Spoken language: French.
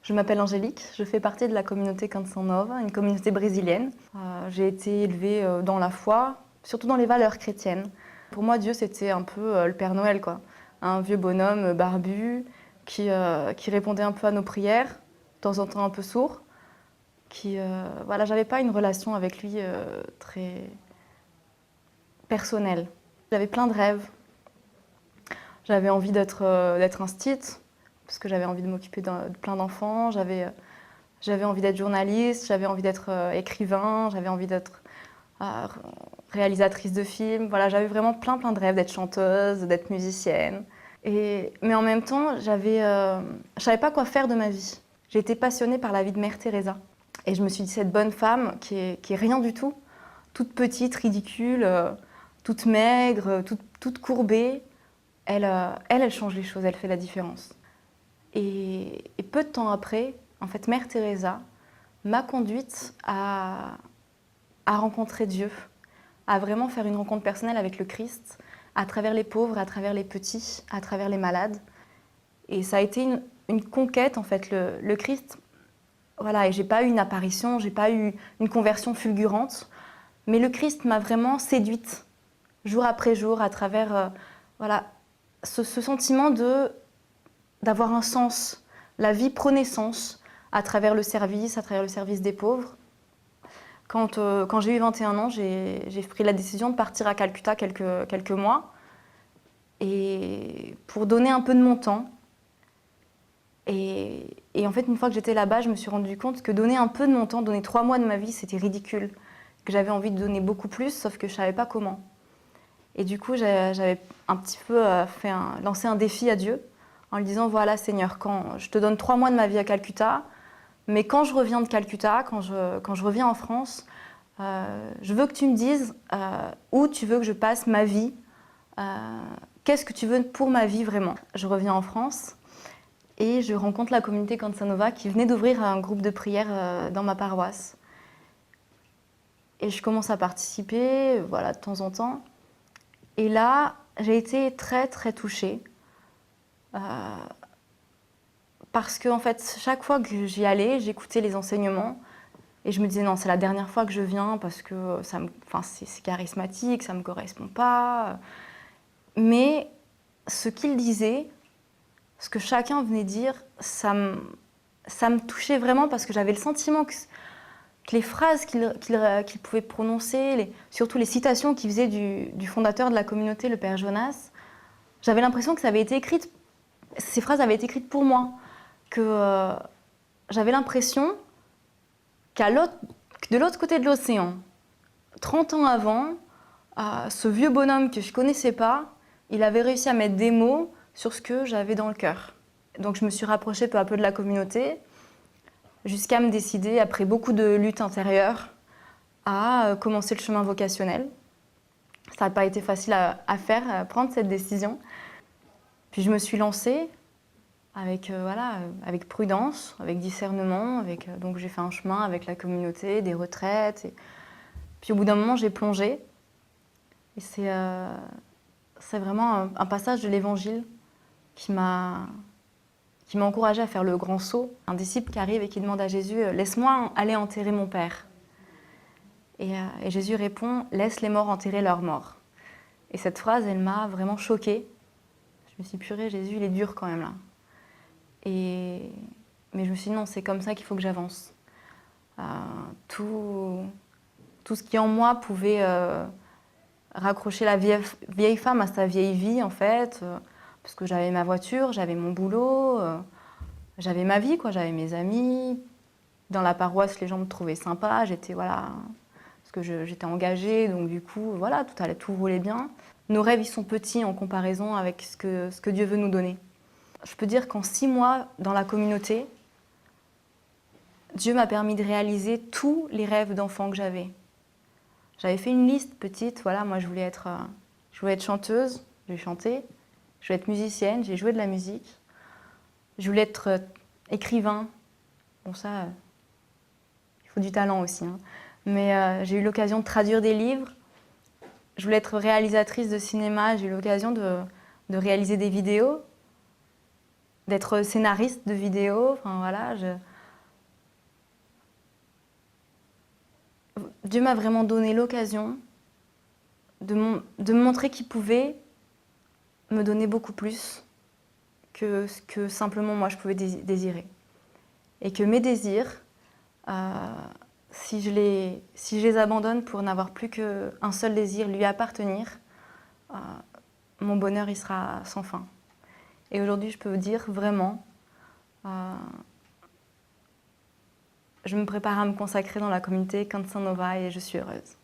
Je m'appelle Angélique, je fais partie de la communauté Canção Nova, une communauté brésilienne. J'ai été élevée dans la foi, surtout dans les valeurs chrétiennes. Pour moi, Dieu, c'était un peu le Père Noël, quoi. Un vieux bonhomme barbu qui répondait un peu à nos prières, de temps en temps un peu sourd. Voilà, j'avais pas une relation avec lui très personnelle. J'avais plein de rêves. J'avais envie d'être instite, parce que j'avais envie de m'occuper de plein d'enfants. J'avais envie d'être journaliste, j'avais envie d'être écrivain, j'avais envie d'être réalisatrice de films. Voilà, j'avais vraiment plein de rêves, d'être chanteuse, d'être musicienne. Mais en même temps, je savais pas quoi faire de ma vie. J'ai été passionnée par la vie de Mère Teresa. Et je me suis dit, cette bonne femme qui est rien du tout, toute petite, ridicule, toute maigre, toute courbée, elle change les choses, elle fait la différence. Et peu de temps après, en fait, Mère Teresa m'a conduite à rencontrer Dieu, à vraiment faire une rencontre personnelle avec le Christ, à travers les pauvres, à travers les petits, à travers les malades. Et ça a été une conquête, en fait, le Christ. Voilà, et j'ai pas eu une apparition, j'ai pas eu une conversion fulgurante, mais le Christ m'a vraiment séduite, jour après jour, à travers voilà, ce sentiment d'avoir un sens. La vie prenait sens à travers le service des pauvres. Quand j'ai eu 21 ans, j'ai pris la décision de partir à Calcutta quelques mois et pour donner un peu de mon temps. Et en fait, une fois que j'étais là-bas, je me suis rendu compte que donner un peu de mon temps, donner 3 mois de ma vie, c'était ridicule. Que j'avais envie de donner beaucoup plus, sauf que je ne savais pas comment. Et du coup, j'avais un petit peu lancé un défi à Dieu en lui disant, voilà Seigneur, quand je te donne 3 mois de ma vie à Calcutta, mais quand je reviens de Calcutta, quand je reviens en France, je veux que tu me dises où tu veux que je passe ma vie, qu'est-ce que tu veux pour ma vie vraiment. Je reviens en France et je rencontre la communauté Canção Nova qui venait d'ouvrir un groupe de prière dans ma paroisse. Et je commence à participer, voilà, de temps en temps. Et là, j'ai été très touchée. Parce que en fait, chaque fois que j'y allais, j'écoutais les enseignements et je me disais non, c'est la dernière fois que je viens parce que c'est charismatique, ça me correspond pas. Mais ce qu'ils disaient, ce que chacun venait dire, ça me touchait vraiment parce que j'avais le sentiment que les phrases qu'ils pouvaient prononcer, surtout les citations qu'ils faisaient du fondateur de la communauté, le Père Jonas, j'avais l'impression que ces phrases avaient été écrites pour moi. Que j'avais l'impression que de l'autre côté de l'océan, 30 ans avant, ce vieux bonhomme que je ne connaissais pas, il avait réussi à mettre des mots sur ce que j'avais dans le cœur. Donc je me suis rapprochée peu à peu de la communauté, jusqu'à me décider, après beaucoup de luttes intérieures, à commencer le chemin vocationnel. Ça n'a pas été facile à faire, à prendre cette décision. Puis je me suis lancée, avec prudence, avec discernement, donc j'ai fait un chemin avec la communauté, des retraites. Puis au bout d'un moment, j'ai plongé. Et c'est vraiment un passage de l'Évangile qui m'a encouragée à faire le grand saut. Un disciple qui arrive et qui demande à Jésus « Laisse-moi aller enterrer mon père ». Et Jésus répond « Laisse les morts enterrer leurs morts ». Et cette phrase, elle m'a vraiment choquée. Je me suis dit « Purée, Jésus, il est dur quand même là ». Mais je me suis dit non, c'est comme ça qu'il faut que j'avance. Tout ce qui en moi pouvait raccrocher la vieille femme à sa vieille vie en fait, parce que j'avais ma voiture, j'avais mon boulot, j'avais ma vie, quoi, j'avais mes amis. Dans la paroisse, les gens me trouvaient sympa, parce que j'étais engagée, donc du coup, voilà, tout roulait bien. Nos rêves, ils sont petits en comparaison avec ce que Dieu veut nous donner. Je peux dire qu'en 6 mois dans la communauté, Dieu m'a permis de réaliser tous les rêves d'enfant que j'avais. J'avais fait une liste petite, voilà, moi je voulais être chanteuse, j'ai chanté, je voulais être musicienne, j'ai joué de la musique, je voulais être écrivain, bon ça, il faut du talent aussi, hein. Mais j'ai eu l'occasion de traduire des livres, je voulais être réalisatrice de cinéma, j'ai eu l'occasion de réaliser des vidéos. d'être scénariste de vidéos. Enfin, voilà, Dieu m'a vraiment donné l'occasion de me montrer qu'il pouvait me donner beaucoup plus que ce que simplement moi je pouvais désirer. Et que mes désirs, si je les abandonne pour n'avoir plus qu'un seul désir, lui appartenir, mon bonheur il sera sans fin. Et aujourd'hui, je peux vous dire vraiment, je me prépare à me consacrer dans la communauté Cansan Nova et je suis heureuse.